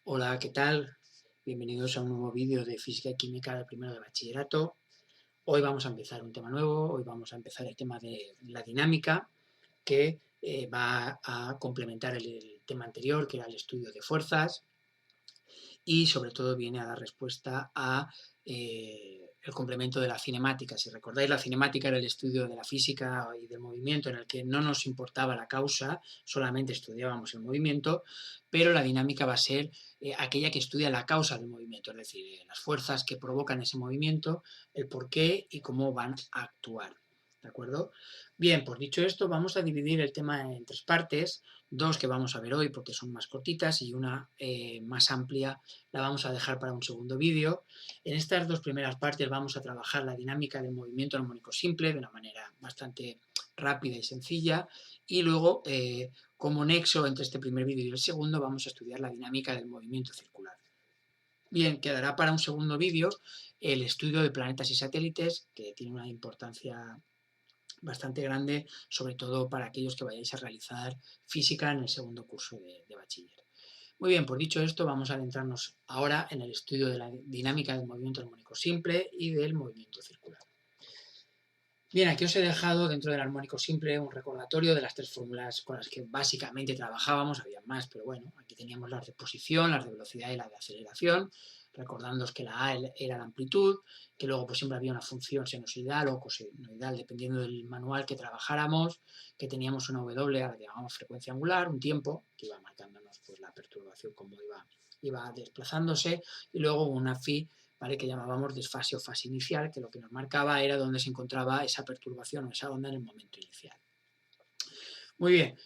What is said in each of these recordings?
Hola, ¿qué tal? Bienvenidos a un nuevo vídeo de Física y Química de primero de bachillerato. Hoy vamos a empezar un tema nuevo, hoy vamos a empezar el tema de la dinámica, que va a complementar el tema anterior, que era el estudio de fuerzas, y sobre todo viene a dar respuesta a el complemento de la cinemática. Si recordáis, la cinemática era el estudio de la física y del movimiento en el que no nos importaba la causa, solamente estudiábamos el movimiento, pero la dinámica va a ser aquella que estudia la causa del movimiento, es decir, las fuerzas que provocan ese movimiento, el por qué y cómo van a actuar. ¿De acuerdo? Bien, pues dicho esto, vamos a dividir el tema en tres partes, dos que vamos a ver hoy porque son más cortitas y una más amplia la vamos a dejar para un segundo vídeo. En estas dos primeras partes vamos a trabajar la dinámica del movimiento armónico simple de una manera bastante rápida y sencilla, y luego como nexo entre este primer vídeo y el segundo vamos a estudiar la dinámica del movimiento circular. Bien, quedará para un segundo vídeo el estudio de planetas y satélites, que tiene una importancia bastante grande, sobre todo para aquellos que vayáis a realizar física en el segundo curso de bachiller. Muy bien, pues dicho esto, vamos a adentrarnos ahora en el estudio de la dinámica del movimiento armónico simple y del movimiento circular. Bien, aquí os he dejado dentro del armónico simple un recordatorio de las tres fórmulas con las que básicamente trabajábamos, había más, pero bueno, aquí teníamos las de posición, las de velocidad y la de aceleración, recordándoos que la A era la amplitud, que luego pues siempre había una función sinusoidal o cosenoidal, dependiendo del manual que trabajáramos, que teníamos una W a la que llamamos frecuencia angular, un tiempo, que iba marcándonos pues la perturbación como iba desplazándose, y luego una phi, ¿vale?, que llamábamos desfase o fase inicial, que lo que nos marcaba era dónde se encontraba esa perturbación o esa onda en el momento inicial. Muy bien,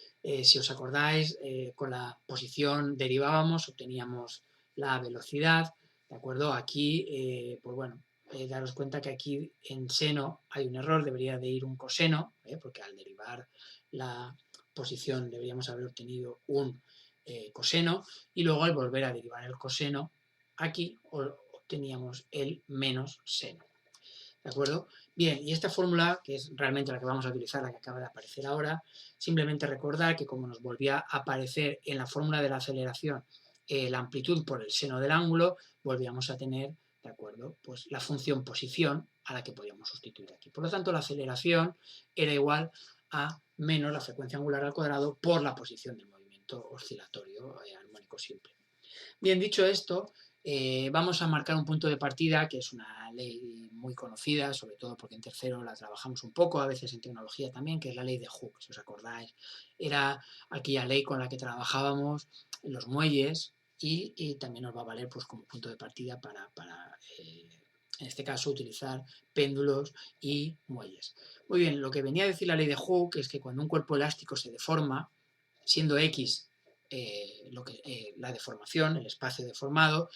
si os acordáis, con la posición derivábamos, obteníamos la velocidad, ¿de acuerdo? Aquí, pues bueno, daros cuenta que aquí en seno hay un error, debería de ir un coseno, porque al derivar la posición deberíamos haber obtenido un coseno, y luego al volver a derivar el coseno, aquí obteníamos el menos seno. ¿De acuerdo? Bien, y esta fórmula, que es realmente la que vamos a utilizar, la que acaba de aparecer ahora, simplemente recordar que como nos volvía a aparecer en la fórmula de la aceleración la amplitud por el seno del ángulo, volvíamos a tener, ¿de acuerdo?, pues la función posición a la que podíamos sustituir aquí. Por lo tanto, la aceleración era igual a menos la frecuencia angular al cuadrado por la posición del movimiento oscilatorio armónico simple. Bien, dicho esto, vamos a marcar un punto de partida, que es una ley muy conocida, sobre todo porque en tercero la trabajamos un poco, a veces en tecnología también, que es la ley de Hooke, si os acordáis. Era aquella ley con la que trabajábamos los muelles y también nos va a valer pues, como punto de partida para en este caso, utilizar péndulos y muelles. Muy bien, lo que venía a decir la ley de Hooke es que cuando un cuerpo elástico se deforma, siendo X la deformación, el espacio deformado,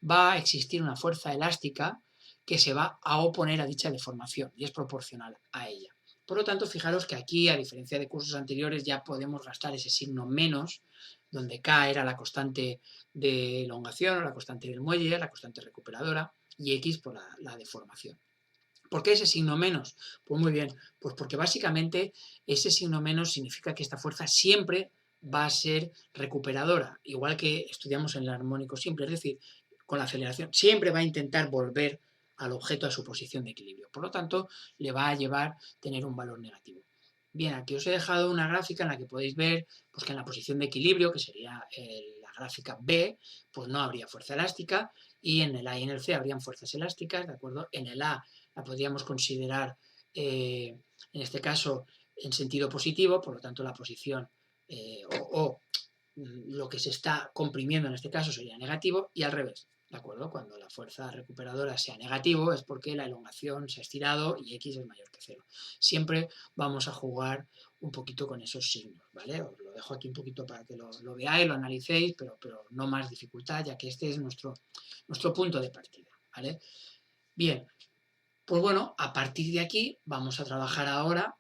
va a existir una fuerza elástica que se va a oponer a dicha deformación y es proporcional a ella. Por lo tanto, fijaros que aquí, a diferencia de cursos anteriores, ya podemos gastar ese signo menos, donde K era la constante de elongación o la constante del muelle, la constante recuperadora, y X por la deformación. ¿Por qué ese signo menos? Pues muy bien, pues porque básicamente ese signo menos significa que esta fuerza siempre va a ser recuperadora, igual que estudiamos en el armónico simple, es decir, con la aceleración siempre va a intentar volver al objeto a su posición de equilibrio. Por lo tanto, le va a llevar a tener un valor negativo. Bien, aquí os he dejado una gráfica en la que podéis ver pues, que en la posición de equilibrio, que sería la gráfica B, pues no habría fuerza elástica, y en el A y en el C habrían fuerzas elásticas, ¿de acuerdo? En el A la podríamos considerar, en este caso, en sentido positivo, por lo tanto la posición o lo que se está comprimiendo en este caso sería negativo, y al revés, ¿de acuerdo? Cuando la fuerza recuperadora sea negativo es porque la elongación se ha estirado y X es mayor que 0. Siempre vamos a jugar un poquito con esos signos, ¿vale? Os lo dejo aquí un poquito para que lo veáis, lo analicéis, pero no más dificultad, ya que este es nuestro punto de partida, ¿vale? Bien, pues bueno, a partir de aquí vamos a trabajar ahora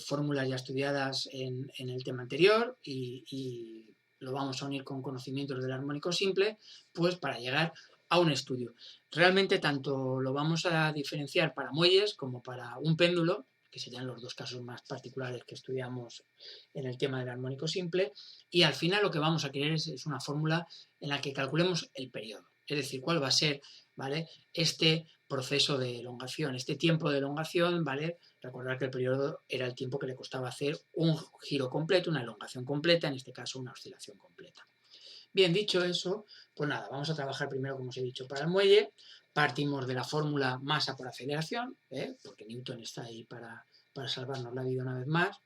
fórmulas ya estudiadas en el tema anterior y lo vamos a unir con conocimientos del armónico simple, pues para llegar a un estudio. Realmente tanto lo vamos a diferenciar para muelles como para un péndulo, que serían los dos casos más particulares que estudiamos en el tema del armónico simple, y al final lo que vamos a querer es una fórmula en la que calculemos el periodo, es decir, cuál va a ser, ¿vale?, este proceso de elongación, este tiempo de elongación, ¿vale? Recordar que el periodo era el tiempo que le costaba hacer un giro completo, una elongación completa, en este caso una oscilación completa. Bien, dicho eso, pues nada, vamos a trabajar primero, como os he dicho, para el muelle. Partimos de la fórmula masa por aceleración, porque Newton está ahí para salvarnos la vida una vez más.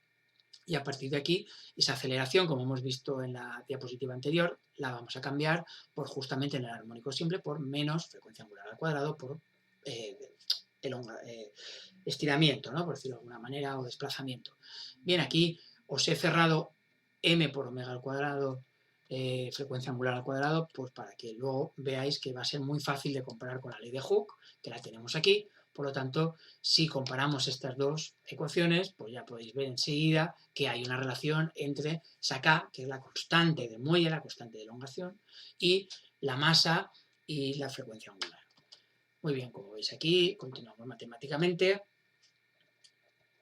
Y a partir de aquí, esa aceleración, como hemos visto en la diapositiva anterior, la vamos a cambiar por justamente en el armónico simple por menos frecuencia angular al cuadrado por estiramiento, ¿no?, por decirlo de alguna manera, o desplazamiento. Bien, aquí os he cerrado m por omega al cuadrado, frecuencia angular al cuadrado, pues para que luego veáis que va a ser muy fácil de comparar con la ley de Hooke, que la tenemos aquí. Por lo tanto, si comparamos estas dos ecuaciones, pues ya podéis ver enseguida que hay una relación entre esa K, que es la constante del muelle, la constante de elongación, y la masa y la frecuencia angular. Muy bien, como veis aquí, continuamos matemáticamente,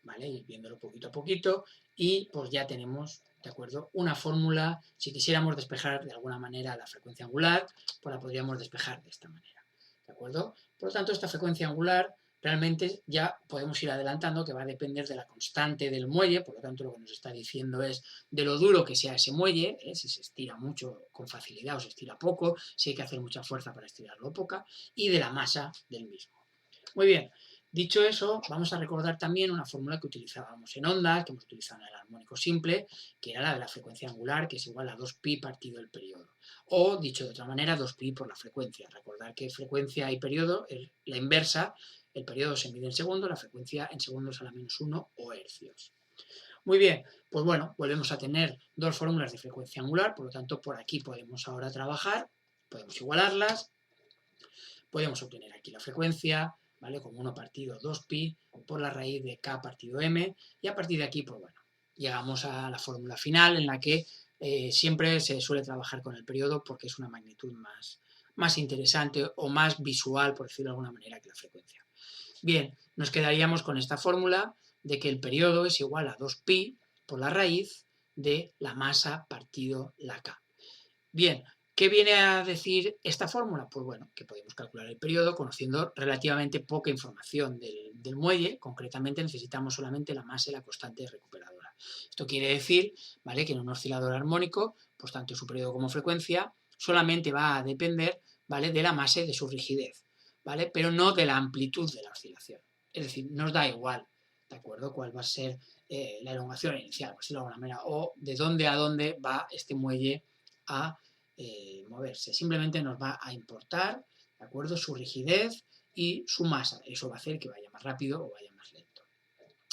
¿vale?, y viéndolo poquito a poquito, y pues ya tenemos, ¿de acuerdo?, una fórmula. Si quisiéramos despejar de alguna manera la frecuencia angular, pues la podríamos despejar de esta manera, ¿de acuerdo? Por lo tanto, esta frecuencia angular realmente ya podemos ir adelantando que va a depender de la constante del muelle. Por lo tanto, lo que nos está diciendo es de lo duro que sea ese muelle, si se estira mucho con facilidad o se estira poco, si hay que hacer mucha fuerza para estirarlo poca, y de la masa del mismo. Muy bien, dicho eso, vamos a recordar también una fórmula que utilizábamos en ondas, que hemos utilizado en el armónico simple, que era la de la frecuencia angular, que es igual a 2pi partido el periodo. O, dicho de otra manera, 2pi por la frecuencia. Recordar que frecuencia y periodo es la inversa. El periodo se mide en segundos, la frecuencia en segundos a la menos 1 o hercios. Muy bien, pues bueno, volvemos a tener dos fórmulas de frecuencia angular, por lo tanto, por aquí podemos ahora trabajar, podemos igualarlas, podemos obtener aquí la frecuencia, ¿vale?, como 1 partido 2pi por la raíz de k partido m, y a partir de aquí, pues bueno, llegamos a la fórmula final en la que siempre se suele trabajar con el periodo porque es una magnitud más interesante o más visual, por decirlo de alguna manera, que la frecuencia. Bien, nos quedaríamos con esta fórmula de que el periodo es igual a 2pi por la raíz de la masa partido la k. Bien, ¿qué viene a decir esta fórmula? Pues bueno, que podemos calcular el periodo conociendo relativamente poca información del muelle. Concretamente necesitamos solamente la masa y la constante recuperadora. Esto quiere decir, ¿vale?, que en un oscilador armónico, pues tanto su periodo como frecuencia solamente va a depender, ¿vale?, de la masa y de su rigidez, ¿vale?, pero no de la amplitud de la oscilación. Es decir, nos da igual, ¿de acuerdo?, cuál va a ser la elongación inicial, por decirlo de alguna manera, o de dónde a dónde va este muelle a moverse. Simplemente nos va a importar, ¿de acuerdo?, su rigidez y su masa. Eso va a hacer que vaya más rápido o vaya más lento.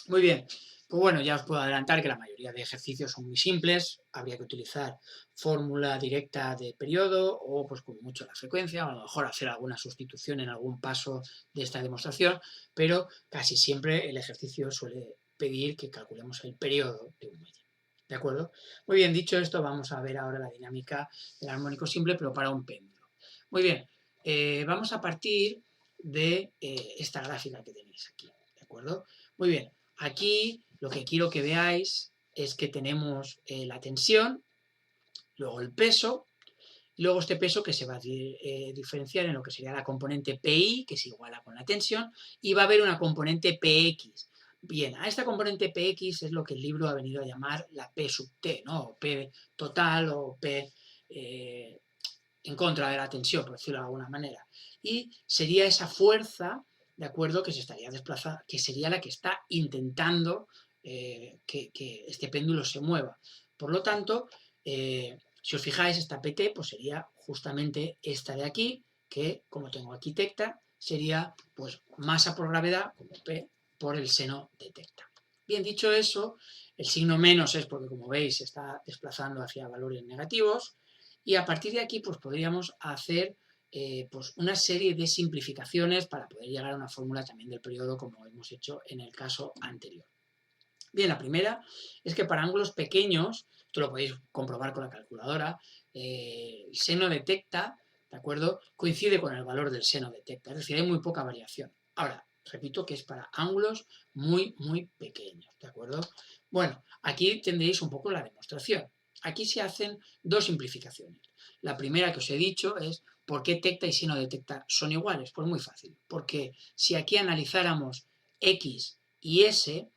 Muy bien, pues bueno, ya os puedo adelantar que la mayoría de ejercicios son muy simples. Habría que utilizar fórmula directa de periodo o pues como mucho la frecuencia, o a lo mejor hacer alguna sustitución en algún paso de esta demostración, pero casi siempre el ejercicio suele pedir que calculemos el periodo de un muelle. ¿De acuerdo? Muy bien, dicho esto, vamos a ver ahora la dinámica del armónico simple, pero para un péndulo. Muy bien, vamos a partir de esta gráfica que tenéis aquí. ¿De acuerdo? Muy bien, aquí lo que quiero que veáis es que tenemos la tensión, luego el peso, y luego este peso que se va a diferenciar en lo que sería la componente PI, que es igual a con la tensión, y va a haber una componente PX. Bien, a esta componente PX es lo que el libro ha venido a llamar la P sub T, ¿no? O P total o P en contra de la tensión, por decirlo de alguna manera. Y sería esa fuerza, ¿de acuerdo?, que se estaría desplazando, que sería la que está intentando que este péndulo se mueva. Por lo tanto, si os fijáis, esta PT pues sería justamente esta de aquí, que como tengo aquí tecta, sería pues masa por gravedad, como P, por el seno de tecta. Bien, dicho eso, el signo menos es porque, como veis, se está desplazando hacia valores negativos, y a partir de aquí pues podríamos hacer pues una serie de simplificaciones para poder llegar a una fórmula también del periodo, como hemos hecho en el caso anterior. Bien, la primera es que para ángulos pequeños, esto lo podéis comprobar con la calculadora, el seno de tecta, ¿de acuerdo?, coincide con el valor del seno de tecta, es decir, hay muy poca variación. Ahora, Repito que es para ángulos muy, muy pequeños, ¿de acuerdo? Bueno, aquí tendréis un poco la demostración. Aquí se hacen dos simplificaciones. La primera que os he dicho es ¿por qué tecta y seno de tecta son iguales? Pues muy fácil, porque si aquí analizáramos X y S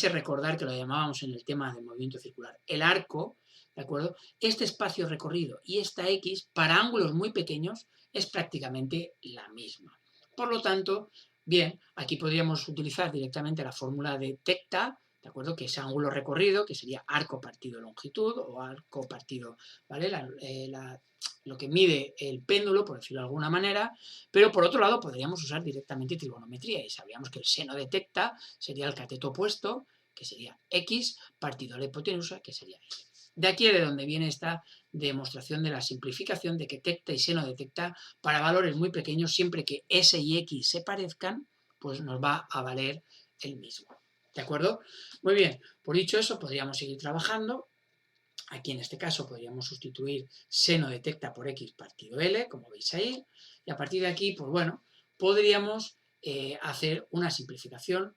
recordar que lo llamábamos en el tema del movimiento circular, el arco, ¿de acuerdo? Este espacio recorrido y esta X, para ángulos muy pequeños, es prácticamente la misma. Por lo tanto, bien, aquí podríamos utilizar directamente la fórmula de tecta, ¿de acuerdo? Que es ángulo recorrido, que sería arco partido longitud o arco partido, ¿vale? Lo que mide el péndulo, por decirlo de alguna manera, pero por otro lado podríamos usar directamente trigonometría y sabríamos que el seno de tecta sería el cateto opuesto, que sería X, partido la hipotenusa, que sería Y. De aquí es de donde viene esta demostración de la simplificación de que tecta y seno de tecta para valores muy pequeños, siempre que S y X se parezcan, pues nos va a valer el mismo. ¿De acuerdo? Muy bien, por dicho eso, podríamos seguir trabajando. Aquí en este caso podríamos sustituir seno de tecta por X partido L, como veis ahí, y a partir de aquí, pues bueno, podríamos hacer una simplificación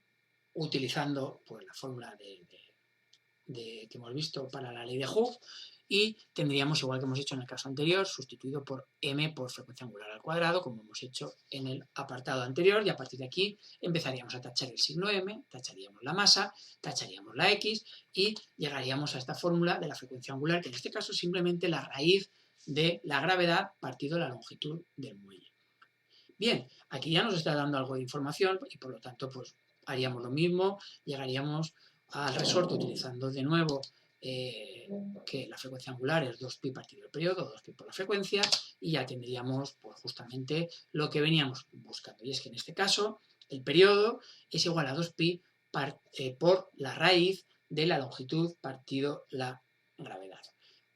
utilizando pues, la fórmula que hemos visto para la ley de Hooke y tendríamos, igual que hemos hecho en el caso anterior, sustituido por m por frecuencia angular al cuadrado, como hemos hecho en el apartado anterior, y a partir de aquí empezaríamos a tachar el signo m, tacharíamos la masa, tacharíamos la x y llegaríamos a esta fórmula de la frecuencia angular, que en este caso es simplemente la raíz de la gravedad partido la longitud del muelle. Bien, aquí ya nos está dando algo de información y por lo tanto pues haríamos lo mismo, llegaríamos al resorte utilizando de nuevo que la frecuencia angular es 2pi partido el periodo, 2pi por la frecuencia, y ya tendríamos pues, justamente lo que veníamos buscando. Y es que en este caso el periodo es igual a 2pi por la raíz de la longitud partido la gravedad.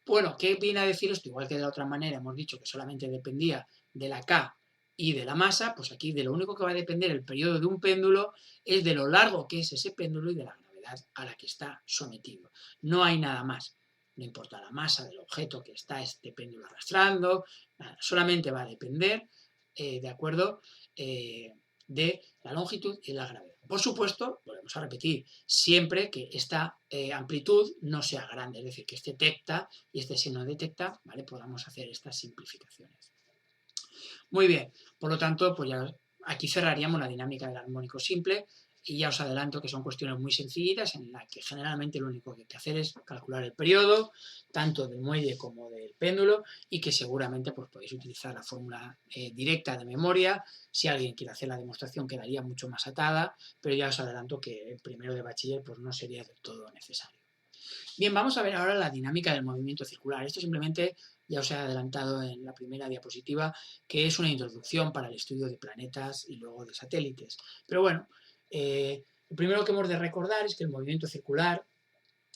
Bueno, ¿qué viene a decir esto? Igual que de la otra manera hemos dicho que solamente dependía de la K y de la masa, pues aquí de lo único que va a depender el periodo de un péndulo es de lo largo que es ese péndulo y de la gravedad a la que está sometido. No hay nada más. No importa la masa del objeto que está este péndulo arrastrando, nada, solamente va a depender, ¿de acuerdo?, de la longitud y la gravedad. Por supuesto, volvemos a repetir, siempre que esta amplitud no sea grande, es decir, que este tecta y este seno de tecta, ¿vale?, podamos hacer estas simplificaciones. Muy bien, por lo tanto, pues ya aquí cerraríamos la dinámica del armónico simple y ya os adelanto que son cuestiones muy sencillitas en las que generalmente lo único que hay que hacer es calcular el periodo, tanto del muelle como del péndulo, y que seguramente pues, podéis utilizar la fórmula directa de memoria. Si alguien quiere hacer la demostración quedaría mucho más atada, pero ya os adelanto que el primero de bachiller pues, no sería del todo necesario. Bien, vamos a ver ahora la dinámica del movimiento circular. Esto simplemente ya os he adelantado en la primera diapositiva, que es una introducción para el estudio de planetas y luego de satélites. Pero bueno, lo primero que hemos de recordar es que el movimiento circular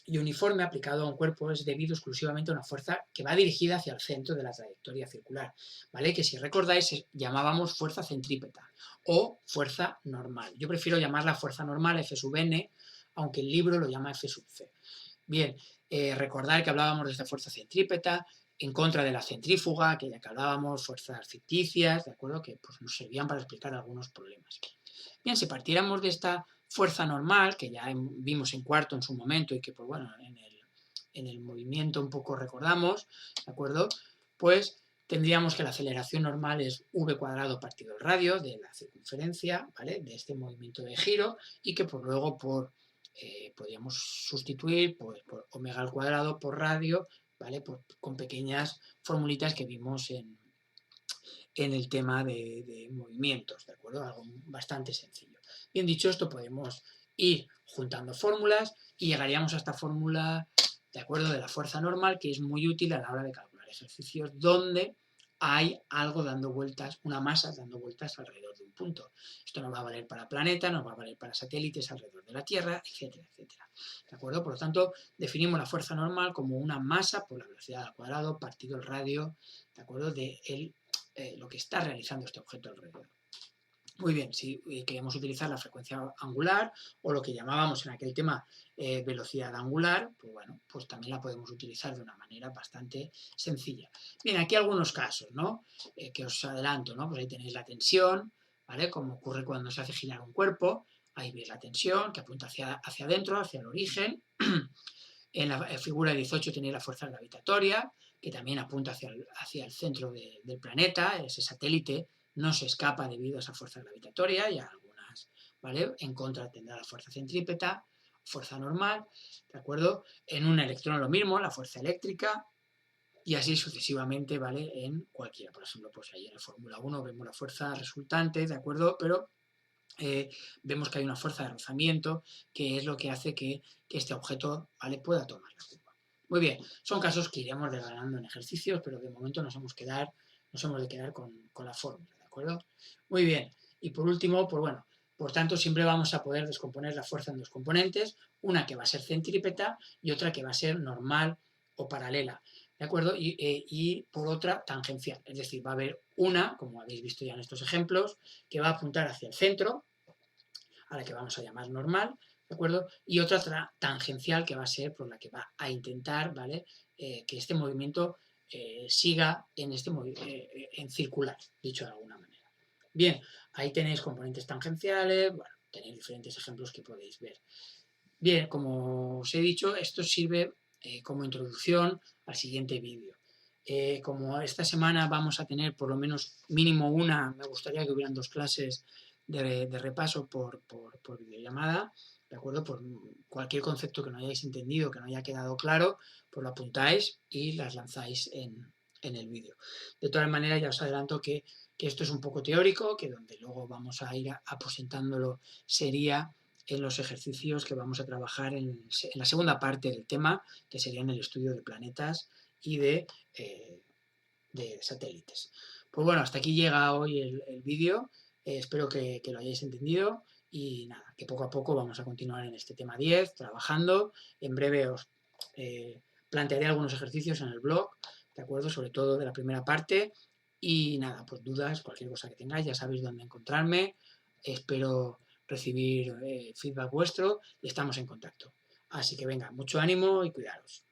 y uniforme aplicado a un cuerpo es debido exclusivamente a una fuerza que va dirigida hacia el centro de la trayectoria circular, ¿vale? Que si recordáis llamábamos fuerza centrípeta o fuerza normal. Yo prefiero llamarla fuerza normal, F sub n, aunque el libro lo llama F sub c. Bien, recordar que hablábamos de esta fuerza centrípeta en contra de la centrífuga, que ya que hablábamos, fuerzas ficticias, ¿de acuerdo? Que pues, nos servían para explicar algunos problemas. Bien, si partiéramos de esta fuerza normal, que ya vimos en cuarto en su momento y que, pues bueno, en el movimiento un poco recordamos, ¿de acuerdo? Pues tendríamos que la aceleración normal es v cuadrado partido el radio de la circunferencia, ¿vale?, de este movimiento de giro, y que pues luego podríamos sustituir pues, por omega al cuadrado por radio, ¿vale?, con pequeñas formulitas que vimos en el tema de movimientos, ¿de acuerdo? Algo bastante sencillo. Bien dicho esto, podemos ir juntando fórmulas y llegaríamos a esta fórmula, ¿de acuerdo?, de la fuerza normal, que es muy útil a la hora de calcular ejercicios donde hay algo dando vueltas, una masa dando vueltas alrededor de un punto. Esto nos va a valer para planetas, nos va a valer para satélites alrededor de la Tierra, etcétera, etcétera. ¿De acuerdo? Por lo tanto, definimos la fuerza normal como una masa por la velocidad al cuadrado partido el radio, ¿de acuerdo?, de lo que está realizando este objeto alrededor. Muy bien, si queremos utilizar la frecuencia angular o lo que llamábamos en aquel tema velocidad angular, pues bueno, pues también la podemos utilizar de una manera bastante sencilla. Bien, aquí algunos casos, ¿no? Que os adelanto, ¿no? Pues ahí tenéis la tensión, ¿vale? Como ocurre cuando se hace girar un cuerpo, ahí ves la tensión que apunta hacia adentro, hacia el origen. En la figura 18 tenéis la fuerza gravitatoria, que también apunta hacia el centro del planeta, ese satélite no se escapa debido a esa fuerza gravitatoria y a algunas, ¿vale? En contra tendrá la fuerza centrípeta, fuerza normal, ¿de acuerdo? En un electrón lo mismo, la fuerza eléctrica, y así sucesivamente, ¿vale? En cualquiera, por ejemplo, pues ahí en el Fórmula 1 vemos la fuerza resultante, ¿de acuerdo? Pero vemos que hay una fuerza de rozamiento que es lo que hace que este objeto, ¿vale? Pueda tomar la curva. Muy bien, son casos que iremos desgranando en ejercicios, pero de momento nos hemos de quedar con la fórmula, ¿de acuerdo? Muy bien, y por último, pues bueno, por tanto siempre vamos a poder descomponer la fuerza en dos componentes, una que va a ser centrípeta y otra que va a ser normal o paralela, ¿de acuerdo? Y por otra tangencial, es decir, va a haber una, como habéis visto ya en estos ejemplos, que va a apuntar hacia el centro, a la que vamos a llamar normal, ¿de acuerdo? Y otra tangencial que va a ser por la que va a intentar, ¿vale? Que este movimiento siga en circular, dicho de alguna manera. Bien, ahí tenéis componentes tangenciales, bueno, tenéis diferentes ejemplos que podéis ver. Bien, como os he dicho, esto sirve como introducción al siguiente vídeo. Como esta semana vamos a tener por lo menos mínimo una, me gustaría que hubieran 2 clases de repaso por videollamada, ¿de acuerdo? Por cualquier concepto que no hayáis entendido, que no haya quedado claro, pues lo apuntáis y las lanzáis en el vídeo. De todas maneras, ya os adelanto que esto es un poco teórico, que donde luego vamos a ir aposentándolo sería en los ejercicios que vamos a trabajar en la segunda parte del tema, que sería en el estudio de planetas y de satélites. Pues bueno, hasta aquí llega hoy el vídeo. Espero que lo hayáis entendido y nada, que poco a poco vamos a continuar en este tema 10, trabajando. En breve os plantearé algunos ejercicios en el blog, ¿de acuerdo? Sobre todo de la primera parte. Y nada, pues dudas, cualquier cosa que tengáis, ya sabéis dónde encontrarme. Espero recibir feedback vuestro y estamos en contacto. Así que venga, mucho ánimo y cuidaros.